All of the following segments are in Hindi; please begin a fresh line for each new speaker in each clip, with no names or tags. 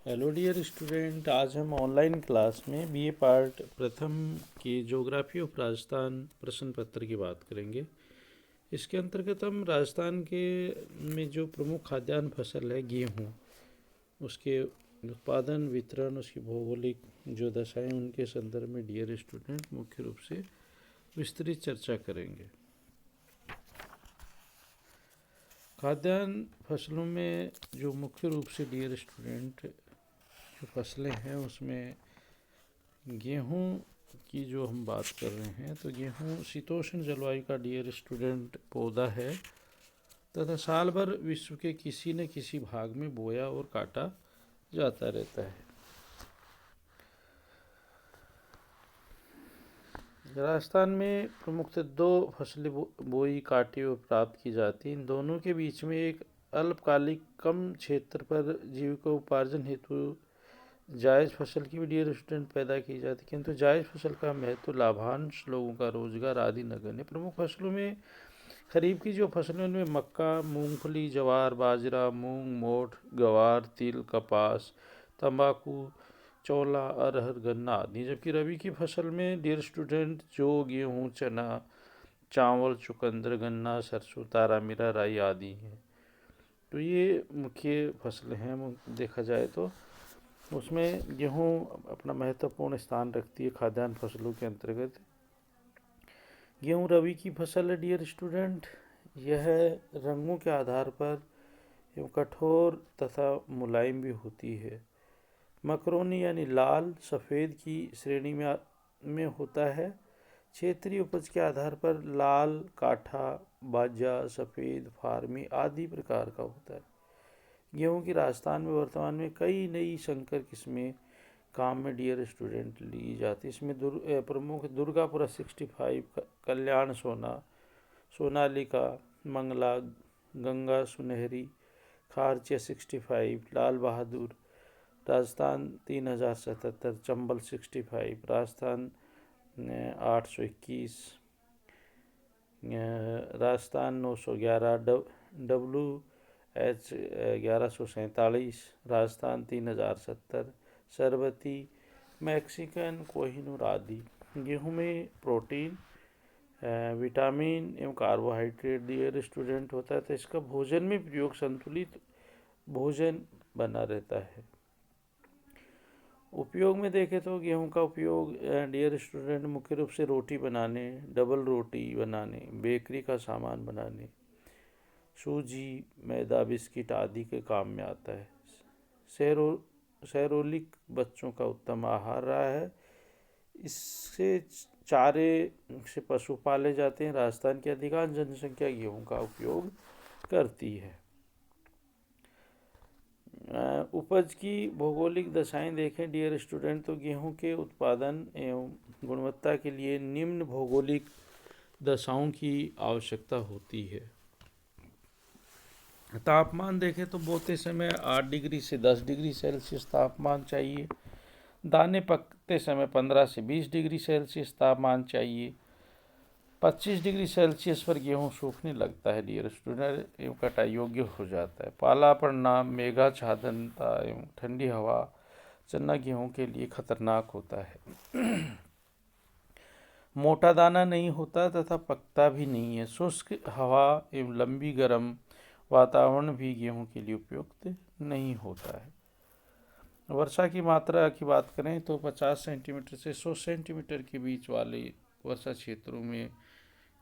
हेलो डियर स्टूडेंट, आज हम ऑनलाइन क्लास में बीए पार्ट प्रथम की ज्योग्राफी ऑफ राजस्थान प्रश्न पत्र की बात करेंगे। इसके अंतर्गत हम राजस्थान के में जो प्रमुख खाद्यान्न फसल है गेहूँ, उसके उत्पादन, वितरण, उसकी भौगोलिक जो दशाएं, उनके संदर्भ में डियर स्टूडेंट मुख्य रूप से विस्तृत चर्चा करेंगे। खाद्यान्न फसलों में जो मुख्य रूप से डियर स्टूडेंट जो फसलें हैं उसमें गेहूँ की जो हम बात कर रहे हैं, तो गेहूँ शीतोष्ण जलवायु का डियर स्टूडेंट पौधा है तथा साल भर विश्व के किसी न किसी भाग में बोया और काटा जाता रहता है। राजस्थान में प्रमुखतः दो फसलें बोई, काटी और प्राप्त की जाती हैं। इन दोनों के बीच में एक अल्पकालिक कम क्षेत्र पर जीविका उपार्जन हेतु जायज़ फसल की भी डियर स्टूडेंट पैदा की जाती है, किंतु जायज़ फसल का महत्व लाभांश, लोगों का रोजगार आदि नगण्य। प्रमुख फसलों में खरीफ की जो फसलें उनमें मक्का, मूंगफली, ज्वार, बाजरा, मूंग, मोठ, ग्वार, तिल, कपास, तंबाकू, चौला, अरहर, गन्ना आदि। जबकि रबी की फसल में डियर स्टूडेंट जो गेहूँ, चना, चावल, चुकंदर, गन्ना, सरसों, तारा मीरा, राई आदि हैं। तो ये मुख्य फसलें हैं। देखा जाए तो उसमें गेहूँ अपना महत्वपूर्ण स्थान रखती है खाद्यान्न फसलों के अंतर्गत। गेहूँ रबी की फसल है डियर स्टूडेंट। यह रंगों के आधार पर एवं कठोर तथा मुलायम भी होती है। मकरोनी यानी लाल सफ़ेद की श्रेणी में होता है। क्षेत्रीय उपज के आधार पर लाल, काठा, बाजा, सफ़ेद, फार्मी आदि प्रकार का होता है। गेहूँ की राजस्थान में वर्तमान में कई नई संकर किस्में काम में डियर स्टूडेंट ली जाती है। इसमें प्रमुख दुर्गापुरा 65, कल्याण सोना, सोनालिका, मंगला, गंगा सुनहरी, खारचिया 65, लाल बहादुर, राजस्थान 3077, चंबल 65, राजस्थान 821, राजस्थान 911, WH 1147, राजस्थान 3070, सरबती, मैक्सिकन, कोहिनूर आदि। गेहूँ में प्रोटीन, विटामिन एवं कार्बोहाइड्रेट डियर स्टूडेंट होता है, तो इसका भोजन में प्रयोग संतुलित भोजन बना रहता है। उपयोग में देखें तो गेहूं का उपयोग डियर स्टूडेंट मुख्य रूप से रोटी बनाने, डबल रोटी बनाने, बेकरी का सामान बनाने, सूजी, मैदा, बिस्किट आदि के काम में आता है। सैरोलिक बच्चों का उत्तम आहार रहा है। इससे चारे से पशु पाले जाते हैं। राजस्थान की अधिकांश जनसंख्या गेहूं का उपयोग करती है। उपज की भौगोलिक दशाएं देखें डियर स्टूडेंट, तो गेहूं के उत्पादन एवं गुणवत्ता के लिए निम्न भौगोलिक दशाओं की आवश्यकता होती है। तापमान देखें तो बोते समय 8 डिग्री से 10 डिग्री सेल्सियस तापमान चाहिए। दाने पकते समय 15 से 20 डिग्री सेल्सियस तापमान चाहिए। 25 डिग्री सेल्सियस पर गेहूं सूखने लगता है डियर स्टूडेंट एवं कटाई योग्य हो जाता है। पाला पड़ना, मेघाच्छादनता एवं ठंडी हवा चना गेहूं के लिए खतरनाक होता है। मोटा दाना नहीं होता तथा पकता भी नहीं है। शुष्क हवा एवं लंबी गर्म वातावरण भी गेहूं के लिए उपयुक्त नहीं होता है। वर्षा की मात्रा की बात करें तो 50 सेंटीमीटर से 100 सेंटीमीटर के बीच वाले वर्षा क्षेत्रों में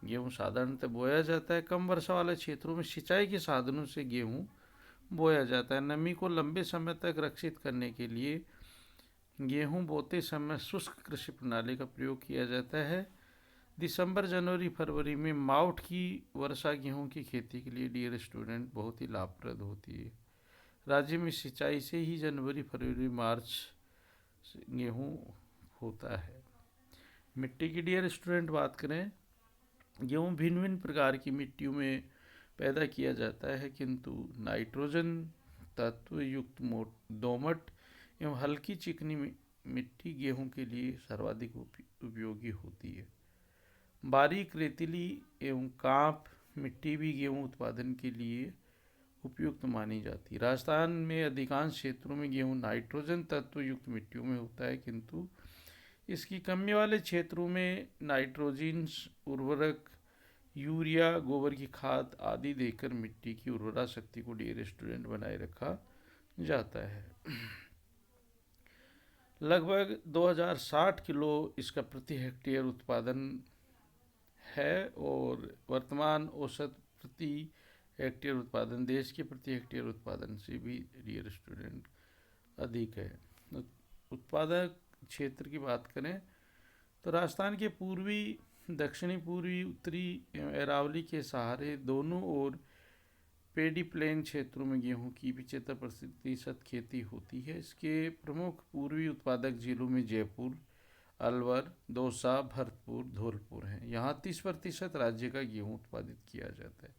गेहूँ साधारणतः बोया जाता है। कम वर्षा वाले क्षेत्रों में सिंचाई के साधनों से गेहूँ बोया जाता है। नमी को लंबे समय तक रक्षित करने के लिए गेहूँ बोते समय शुष्क कृषि प्रणाली का प्रयोग किया जाता है। दिसंबर, जनवरी, फरवरी में मावठ की वर्षा गेहूँ की खेती के लिए डियर स्टूडेंट बहुत ही लाभप्रद होती है। राज्य में सिंचाई से ही जनवरी, फरवरी, मार्च गेहूँ होता है। मिट्टी की डियर स्टूडेंट बात करें, गेहूँ भिन्न भिन्न प्रकार की मिट्टियों में पैदा किया जाता है, किंतु नाइट्रोजन तत्व युक्त दोमट एवं हल्की चिकनी मिट्टी गेहूँ के लिए सर्वाधिक उपयोगी होती है। बारीक रेतीली एवं कांप मिट्टी भी गेहूँ उत्पादन के लिए उपयुक्त मानी जाती है। राजस्थान में अधिकांश क्षेत्रों में गेहूं नाइट्रोजन तत्व युक्त मिट्टियों में होता है, किंतु इसकी कमी वाले क्षेत्रों में नाइट्रोजन उर्वरक, यूरिया, गोबर की खाद आदि देकर मिट्टी की उर्वरा शक्ति को डियर स्टूडेंट बनाए रखा जाता है। लगभग 2060 किलो इसका प्रति हेक्टेयर उत्पादन है और वर्तमान औसत प्रति हेक्टेयर उत्पादन देश के प्रति हेक्टेयर उत्पादन से भी डियर स्टूडेंट अधिक है। उत्पादक क्षेत्र की बात करें तो राजस्थान के पूर्वी, दक्षिणी पूर्वी, उत्तरी एवं अरावली के सहारे दोनों ओर पेडी प्लेन क्षेत्रों में गेहूं की 75% खेती होती है। इसके प्रमुख पूर्वी उत्पादक जिलों में जयपुर, अलवर, दौसा, भरतपुर, धौलपुर हैं। यहाँ 30% राज्य का गेहूं उत्पादित किया जाता है,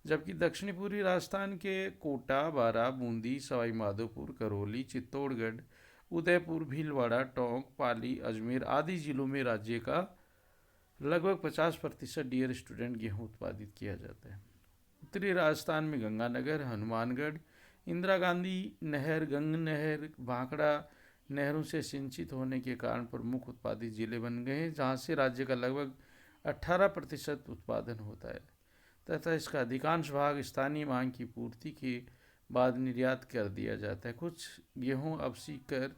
जबकि दक्षिणी पूर्वी राजस्थान के कोटा, बारा, बूंदी, सवाई माधोपुर, करौली, चित्तौड़गढ़, उदयपुर, भीलवाड़ा, टोंक, पाली, अजमेर आदि जिलों में राज्य का लगभग 50% डियर स्टूडेंट गेहूं उत्पादित किया जाता है। उत्तरी राजस्थान में गंगानगर, हनुमानगढ़, इंदिरा गांधी नहर, गंग नहर, भाखड़ा नहरों से सिंचित होने के कारण प्रमुख उत्पादित जिले बन गए हैं, जहाँ से राज्य का लगभग 18% उत्पादन होता है तथा इसका अधिकांश भाग स्थानीय मांग की पूर्ति के बाद निर्यात कर दिया जाता है। कुछ गेहूं अब सीकर,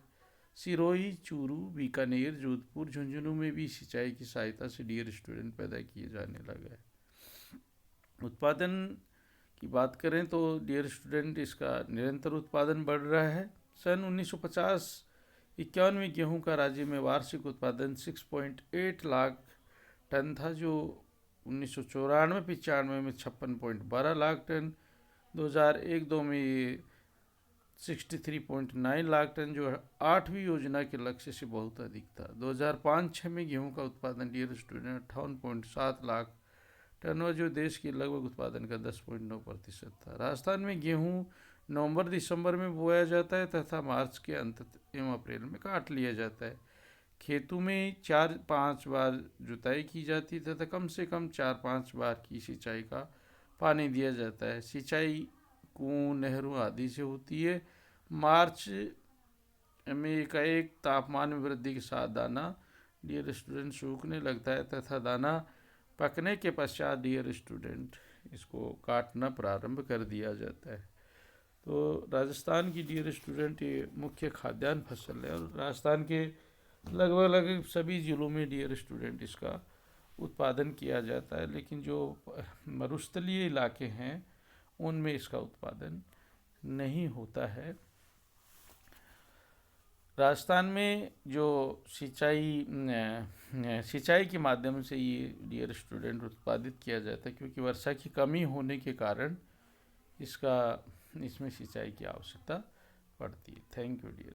सिरोही, चूरू, बीकानेर, जोधपुर, झुंझुनू में भी सिंचाई की सहायता से डियर स्टूडेंट पैदा किए जाने लगा है। उत्पादन की बात करें तो डियर स्टूडेंट इसका निरंतर उत्पादन बढ़ रहा है। सन 1950-51 में गेहूं का राज्य में वार्षिक उत्पादन 6.8 लाख टन था, जो 1994-95 में 56.12 लाख टन, 2001-2 में ये 63.9 लाख टन, जो 8वीं योजना के लक्ष्य से बहुत अधिक था। 2005-06 में गेहूं का उत्पादन डियर स्टूडेंट 58.7 लाख टन हुआ, जो देश के लगभग उत्पादन का 10.9% था। राजस्थान में गेहूं नवंबर-दिसंबर में बोया जाता है तथा मार्च के अंत एवं अप्रैल में काट लिया जाता है। खेतों में 4-5 बार जुताई की जाती है तथा कम से कम 4-5 बार की सिंचाई का पानी दिया जाता है। सिंचाई कुओं, नहरों आदि से होती है। मार्च में एकाएक तापमान में वृद्धि के साथ दाना डियर स्टूडेंट सूखने लगता है तथा दाना पकने के पश्चात डियर स्टूडेंट इसको काटना प्रारंभ कर दिया जाता है। तो राजस्थान की डियर स्टूडेंट ये मुख्य खाद्यान्न फसल है और राजस्थान के लगभग सभी जिलों में डियर स्टूडेंट इसका उत्पादन किया जाता है, लेकिन जो मरुस्थलीय इलाके हैं उनमें इसका उत्पादन नहीं होता है। राजस्थान में जो सिंचाई के माध्यम से ये डियर स्टूडेंट उत्पादित किया जाता है, क्योंकि वर्षा की कमी होने के कारण इसमें सिंचाई की आवश्यकता पड़ती है। Thank you dear.